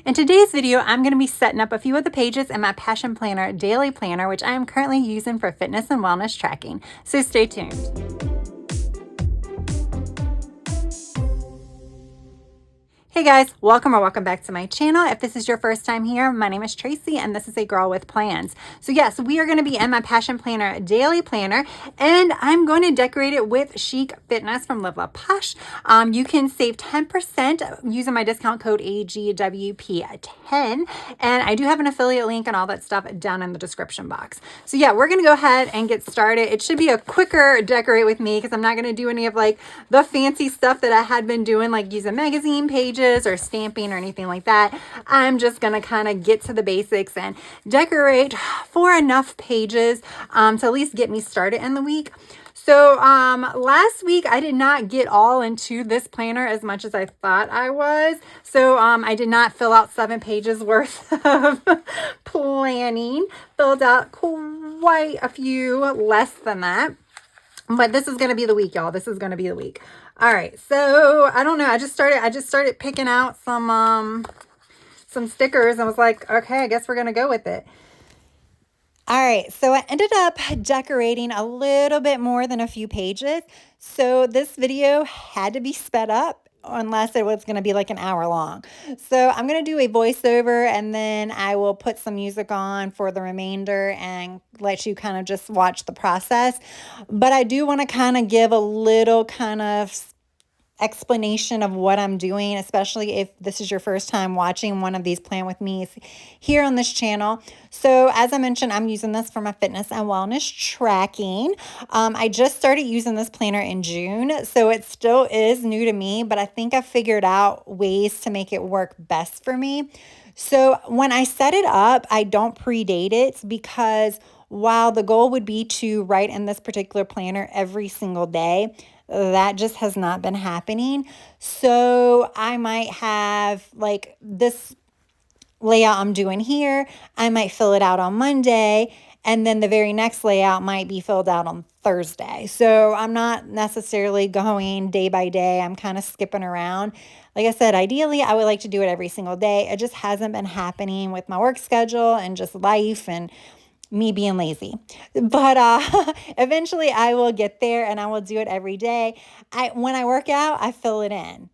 In today's video, I'm going to be setting up a few of the pages in my Passion Planner daily planner, which I am currently using for fitness and wellness tracking. So stay tuned. Hey guys, welcome back to my channel. If this is your first time here, my name is Tracy and this is a girl with plans. So yes, we are going to be in my Passion Planner daily planner and I'm going to decorate it with Chic Fitness from Live Love Posh. You can save 10% using my discount code AGWP10, and I do have an affiliate link and all that stuff down in the description box. So yeah, we're going to go ahead and get started. It should be a quicker decorate with me because I'm not going to do any of like the fancy stuff that I had been doing, like using magazine pages or stamping or anything like that. I'm just going to kind of get to the basics and decorate for enough pages to at least get me started in the week. So last week I did not get all into this planner as much as I thought I was. So I did not fill out 7 pages worth of planning. Filled out quite a few less than that. But this is going to be the week, y'all. This is going to be the week. All right. So I don't know. I just started picking out some stickers and was like, okay, I guess we're going to go with it. All right, so I ended up decorating a little bit more than a few pages. So this video had to be sped up unless it was going to be like an hour long. So I'm going to do a voiceover and then I will put some music on for the remainder and let you kind of just watch the process. But I do want to kind of give a little kind of explanation of what I'm doing, especially if this is your first time watching one of these plan with me's here on this channel. So as I mentioned, I'm using this for my fitness and wellness tracking. I just started using this planner in June, so it still is new to me, but I think I figured out ways to make it work best for me. So when I set it up, I don't predate it because while the goal would be to write in this particular planner every single day, that just has not been happening. So I might have like this layout I'm doing here. I might fill it out on Monday, and then the very next layout might be filled out on Thursday. So I'm not necessarily going day by day. I'm kind of skipping around. Like I said, ideally, I would like to do it every single day. It just hasn't been happening with my work schedule and just life and me being lazy. But eventually I will get there and I will do it every day. When I work out, I fill it in.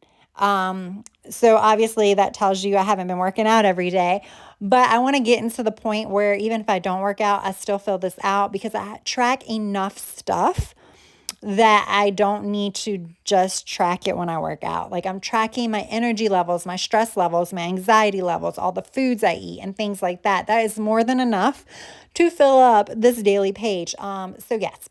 So obviously that tells you I haven't been working out every day, but I want to get into the point where even if I don't work out, I still fill this out because I track enough stuff that I don't need to just track it when I work out. Like I'm tracking my energy levels, my stress levels, my anxiety levels, all the foods I eat and things like that. That is more than enough to fill up this daily page. So yes.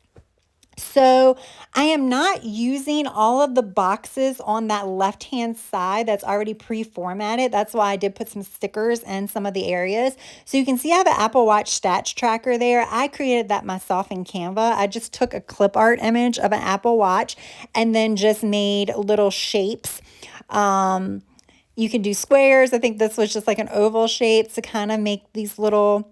So I am not using all of the boxes on that left-hand side that's already pre-formatted. That's why I did put some stickers in some of the areas. So you can see I have an Apple Watch stats tracker there. I created that myself in Canva. I just took a clip art image of an Apple Watch and then just made little shapes. You can do squares. I think this was just like an oval shape to kind of make these little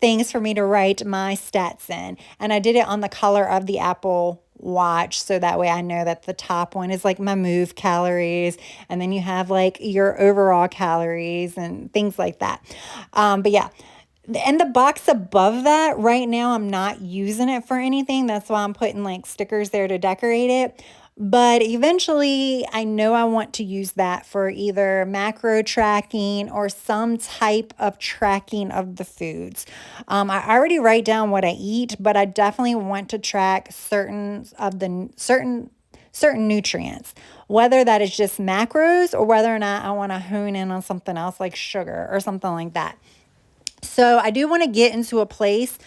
things for me to write my stats in. And I did it on the color of the Apple Watch. So that way I know that the top one is like my move calories. And then you have like your overall calories and things like that. But yeah. And the box above that, right now, I'm not using it for anything. That's why I'm putting like stickers there to decorate it. But eventually, I know I want to use that for either macro tracking or some type of tracking of the foods. I already write down what I eat, but I definitely want to track certain nutrients, whether that is just macros or whether or not I want to hone in on something else like sugar or something like that. So I do want to get to a place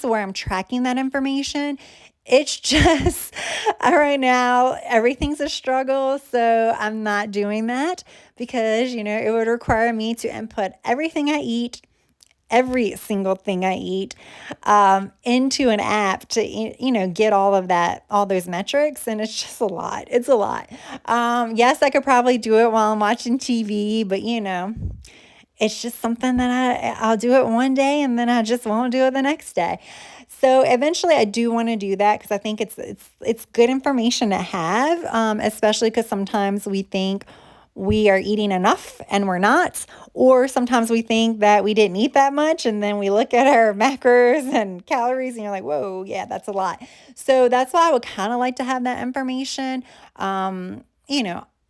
where I'm tracking that information. It's just right now, everything's a struggle. So I'm not doing that because, it would require me to input everything I eat, every single thing I eat, into an app to, get all of that, all those metrics. And it's just a lot. It's a lot. Yes, I could probably do it while I'm watching TV, but it's just something that I'll do it one day and then I just won't do it the next day. So eventually I do want to do that because I think it's good information to have, especially because sometimes we think, we are eating enough and we're not. Or sometimes we think that we didn't eat that much and then we look at our macros and calories and you're like, whoa, yeah, that's a lot. So that's why I would kind of like to have that information.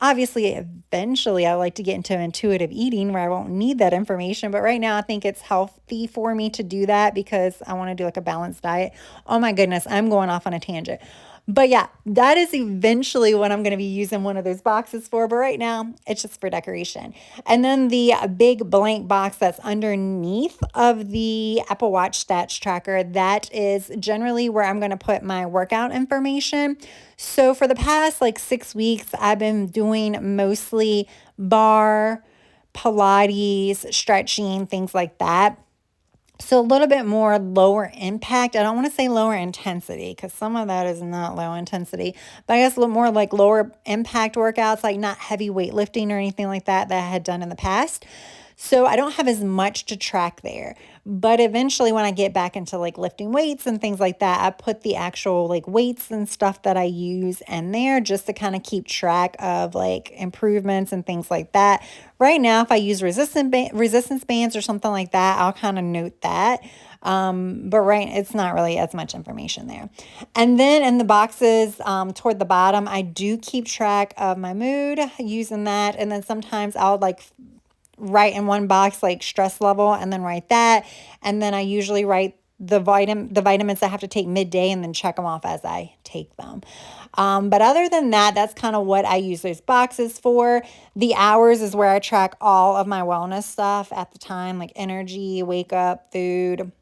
Obviously, eventually I like to get into intuitive eating where I won't need that information. But right now I think it's healthy for me to do that because I want to do like a balanced diet. Oh my goodness, I'm going off on a tangent. But yeah, that is eventually what I'm going to be using one of those boxes for. But right now, it's just for decoration. And then the big blank box that's underneath of the Apple Watch stats tracker, that is generally where I'm going to put my workout information. So for the past like 6 weeks, I've been doing mostly bar, Pilates, stretching, things like that. So a little bit more lower impact. I don't want to say lower intensity because some of that is not low intensity, but I guess a little more like lower impact workouts, like not heavy weightlifting or anything like that I had done in the past. So I don't have as much to track there. But eventually when I get back into like lifting weights and things like that, I put the actual like weights and stuff that I use in there just to kind of keep track of like improvements and things like that. Right now, if I use resistance bands or something like that, I'll kind of note that. But right, it's not really as much information there. And then in the boxes toward the bottom, I do keep track of my mood using that. And then sometimes I'll like write in one box like stress level and then write that. And then I usually write the vitamins I have to take midday and then check them off as I take them. But other than that, that's kind of what I use those boxes for. The hours is where I track all of my wellness stuff at the time, like energy, wake up, food,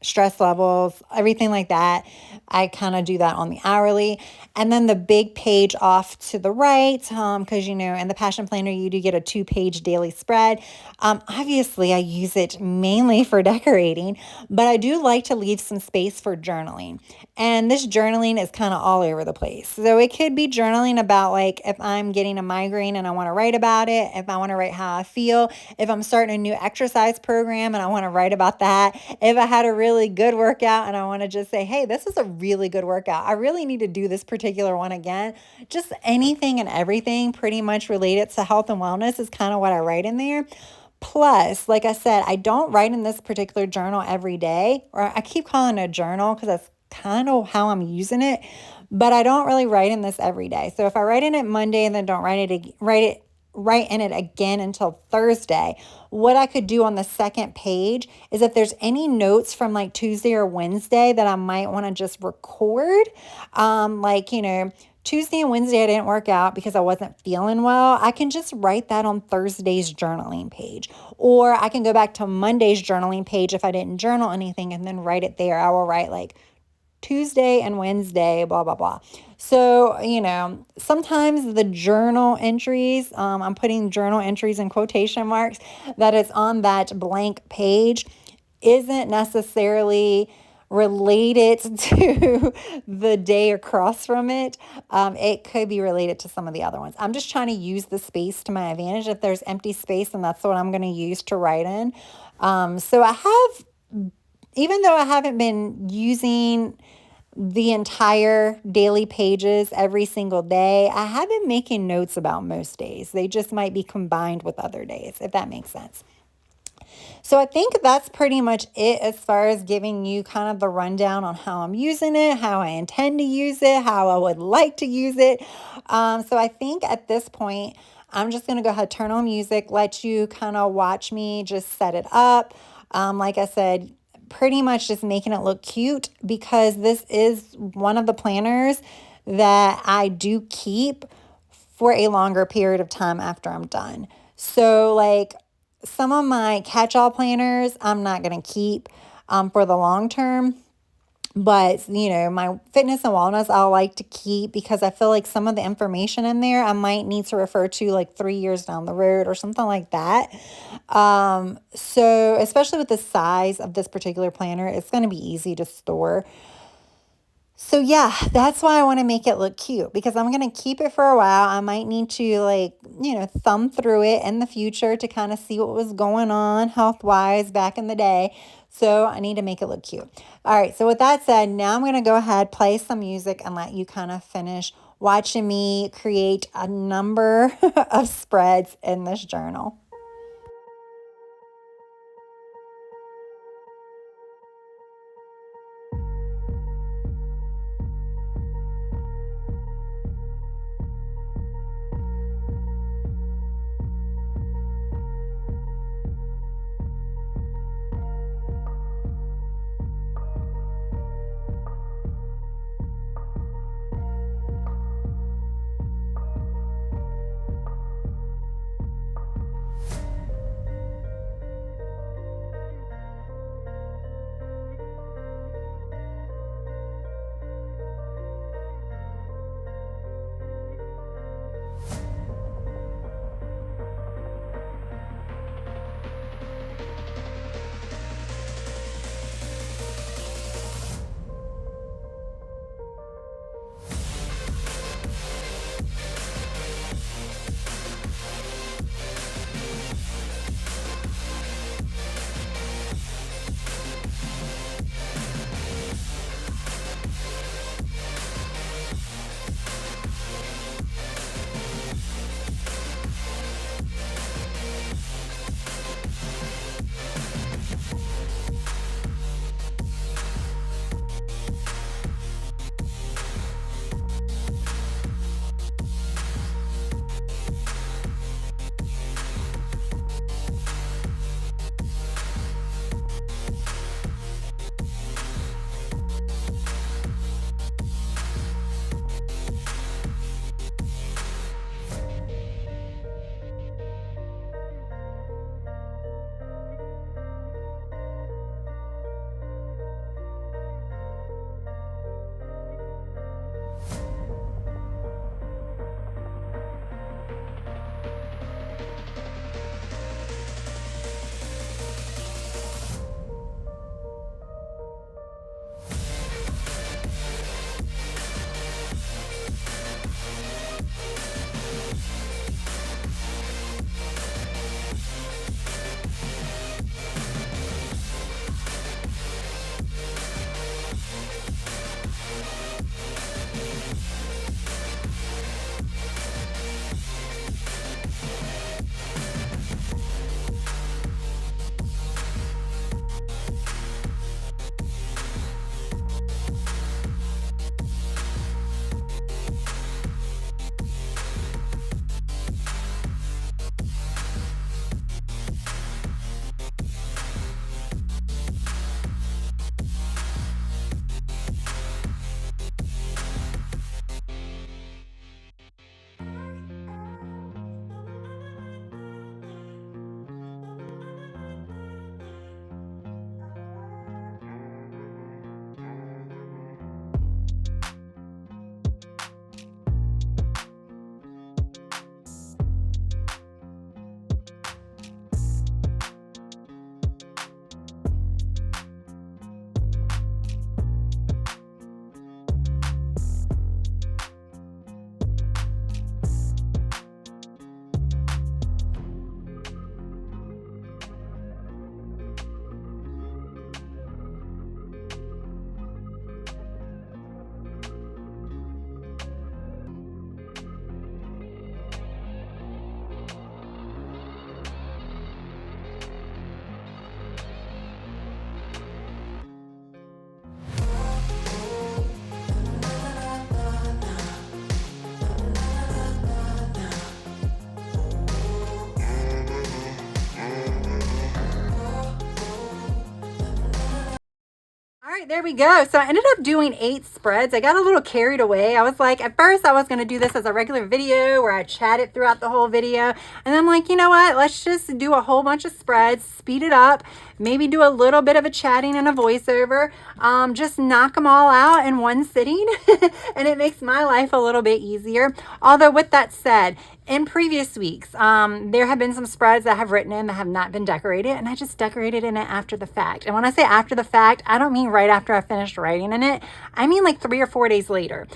stress levels, everything like that. I kind of do that on the hourly. And then the big page off to the right, because, in the Passion Planner, you do get a 2-page daily spread. Obviously, I use it mainly for decorating, but I do like to leave some space for journaling. And this journaling is kind of all over the place. So it could be journaling about like if I'm getting a migraine and I want to write about it, if I want to write how I feel, if I'm starting a new exercise program and I want to write about that, if I had a really good workout and I want to just say, hey, this is a really good workout. I really need to do this particular one again. Just anything and everything pretty much related to health and wellness is kind of what I write in there. Plus, like I said, I don't write in this particular journal every day, or I keep calling it a journal because that's kind of how I'm using it, but I don't really write in this every day. So if I write in it Monday and then don't write in it again until Thursday, what I could do on the second page is if there's any notes from like Tuesday or Wednesday that I might want to just record, Tuesday and Wednesday I didn't work out because I wasn't feeling well, I can just write that on Thursday's journaling page. Or I can go back to Monday's journaling page if I didn't journal anything and then write it there. I will write like Tuesday and Wednesday, blah, blah, blah. So, sometimes the journal entries, I'm putting journal entries in quotation marks, that is on that blank page isn't necessarily related to the day across from it. It could be related to some of the other ones. I'm just trying to use the space to my advantage. If there's empty space, and that's what I'm going to use to write in. So I have, even though I haven't been using the entire daily pages every single day, I have been making notes about most days. They just might be combined with other days, if that makes sense. So I think that's pretty much it as far as giving you kind of the rundown on how I'm using it, how I intend to use it, how I would like to use it. So I think at this point, I'm just going to go ahead, turn on music, let you kind of watch me just set it up. Like I said, pretty much just making it look cute because this is one of the planners that I do keep for a longer period of time after I'm done. So like some of my catch-all planners, I'm not going to keep for the long term. But, my fitness and wellness, I'll like to keep because I feel like some of the information in there I might need to refer to like 3 years down the road or something like that. So especially with the size of this particular planner, it's going to be easy to store. So yeah, that's why I want to make it look cute because I'm going to keep it for a while. I might need to thumb through it in the future to kind of see what was going on health-wise back in the day. So I need to make it look cute. All right, so with that said, now I'm going to go ahead, play some music and let you kind of finish watching me create a number of spreads in this journal. All right, there we go. So I ended up doing 8 spreads. I got a little carried away. I was like, at first I was going to do this as a regular video where I chatted throughout the whole video. And I'm like, you know what? Let's just do a whole bunch of spreads, speed it up, maybe do a little bit of a chatting and a voiceover. Just knock them all out in one sitting. And it makes my life a little bit easier. Although with that said, in previous weeks, there have been some spreads that I have written in that have not been decorated, and I just decorated in it after the fact. And when I say after the fact, I don't mean right after I finished writing in it. I mean like 3 or 4 days later,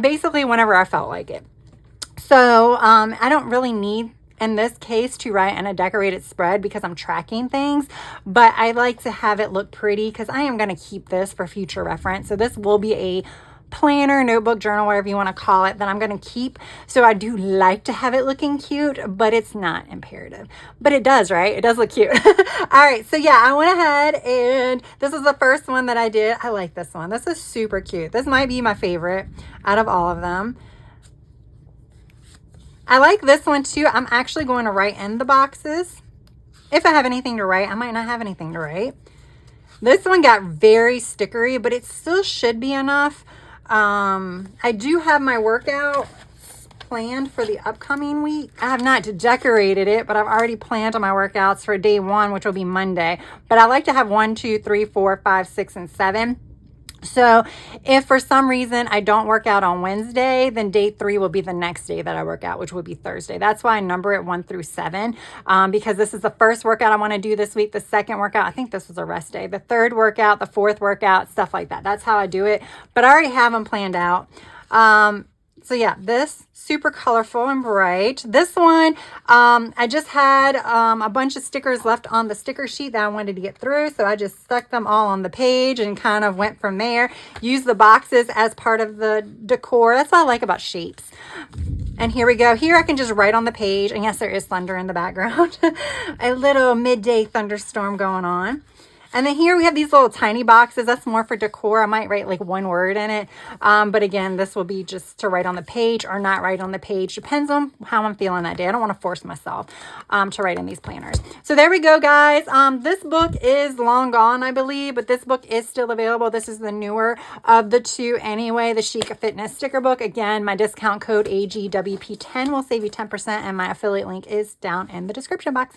basically whenever I felt like it. So I don't really need, in this case, to write in a decorated spread because I'm tracking things, but I like to have it look pretty because I am going to keep this for future reference. So this will be a planner, notebook, journal, whatever you want to call it, that I'm going to keep. So I do like to have it looking cute, but it's not imperative. But it does, right? It does look cute. All right. So yeah, I went ahead and this is the first one that I did. I like this one. This is super cute. This might be my favorite out of all of them. I like this one too. I'm actually going to write in the boxes. If I have anything to write, I might not have anything to write. This one got very stickery, but it still should be enough. I do have my workout planned for the upcoming week. I have not decorated it, but I've already planned on my workouts for day 1, which will be Monday. But I like to have 1, 2, 3, 4, 5, 6, and 7. So if for some reason I don't work out on Wednesday, then day 3 will be the next day that I work out, which would be Thursday. That's why I number it 1 through 7, because this is the first workout I want to do this week. The second workout, I think this was a rest day. The third workout, the fourth workout, stuff like that. That's how I do it. But I already have them planned out. So yeah, this super colorful and bright. This one, I just had a bunch of stickers left on the sticker sheet that I wanted to get through. So I just stuck them all on the page and kind of went from there. Use the boxes as part of the decor. That's what I like about shapes. And here we go. Here I can just write on the page. And yes, there is thunder in the background. A little midday thunderstorm going on. And then here we have these little tiny boxes. That's more for decor. I might write like 1 word in it. But again, this will be just to write on the page or not write on the page. Depends on how I'm feeling that day. I don't want to force myself to write in these planners. So there we go, guys. This book is long gone, I believe, but this book is still available. This is the newer of the 2 anyway, the Chic Fitness sticker book. Again, my discount code AGWP10 will save you 10%, and my affiliate link is down in the description box.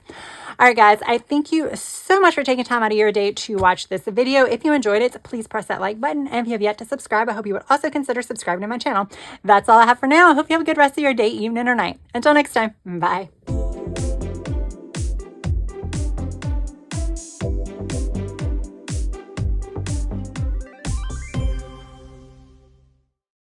All right, guys, I thank you so much for taking time out of your day to watch this video. If you enjoyed it, please press that like button. And if you have yet to subscribe, I hope you would also consider subscribing to my channel. That's all I have for now. I hope you have a good rest of your day, evening, or night. Until next time, bye.